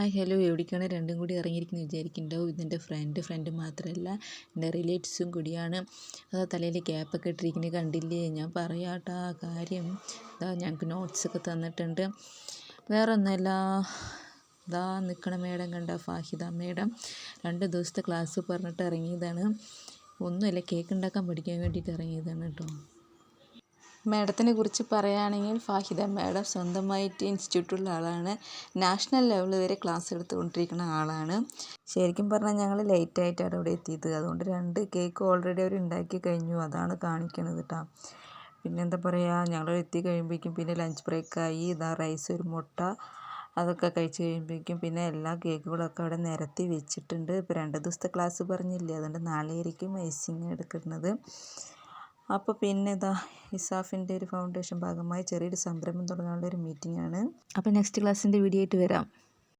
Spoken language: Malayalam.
ഹായ് ഹലോ എവിടേക്കാണ് രണ്ടും കൂടി ഇറങ്ങിയിരിക്കുന്നത് വിചാരിക്കുന്നുണ്ടാവും. ഇതെൻ്റെ ഫ്രണ്ട് മാത്രമല്ല എൻ്റെ റിലേറ്റീവ്സും കൂടിയാണ്. അതാ തലയിൽ ക്യാപ്പൊക്കെ ഇട്ടിരിക്കുന്നത് കണ്ടില്ലേ. ഞാൻ പറയാട്ടാ കാര്യം ഇതാ ഞങ്ങൾക്ക് നോട്ട്സൊക്കെ തന്നിട്ടുണ്ട്. വേറെ ഒന്നുമല്ല, ഇതാ നിൽക്കണ മേഡം കണ്ട ഫാഹിദ മേഡം 2 ദിവസത്തെ ക്ലാസ് പറഞ്ഞിട്ട് ഇറങ്ങിയതാണ്. ഒന്നുമല്ല, കേക്ക് ഉണ്ടാക്കാൻ പഠിക്കാൻ വേണ്ടിയിട്ട് ഇറങ്ങിയതാണ് കേട്ടോ. മാഡത്തിനെ കുറിച്ച് പറയുകയാണെങ്കിൽ ഫാഹിദ മാഡം സ്വന്തമായിട്ട് ഇൻസ്റ്റിറ്റ്യൂട്ടുള്ള ആളാണ്. നാഷണൽ ലെവൽ വരെ ക്ലാസ് എടുത്തുകൊണ്ടിരിക്കുന്ന ആളാണ്. ശരിക്കും പറഞ്ഞാൽ ഞങ്ങൾ ലേറ്റായിട്ടാണ് അവിടെ എത്തിയത്. അതുകൊണ്ട് 2 കേക്ക് ഓൾറെഡി അവർ ഉണ്ടാക്കി കഴിഞ്ഞു. അതാണ് കാണിക്കണത് കേട്ടോ. പിന്നെ എന്താ പറയുക, ഞങ്ങൾ എത്തി കഴിയുമ്പോഴേക്കും പിന്നെ ലഞ്ച് ബ്രേക്കായി. ഇതാ റൈസ്, ഒരു മുട്ട, അതൊക്കെ കഴിച്ച് കഴിയുമ്പോഴേക്കും പിന്നെ എല്ലാ കേക്കുകളൊക്കെ അവിടെ നിരത്തി വെച്ചിട്ടുണ്ട്. ഇപ്പോൾ 2 ദിവസത്തെ ക്ലാസ് പറഞ്ഞില്ലേ, അതുകൊണ്ട് നാളെ ആയിരിക്കും ഐസിങ് എടുക്കുന്നത്. അപ്പോൾ പിന്നെ ഇതാ ഇസാഫിൻ്റെ ഒരു ഫൗണ്ടേഷൻ ഭാഗമായി ചെറിയൊരു സംരംഭം തുടങ്ങാനുള്ള ഒരു മീറ്റിംഗ് ആണ്. അപ്പോൾ നെക്സ്റ്റ് ക്ലാസ്സിൻ്റെ വീഡിയോ ആയിട്ട് വരാം.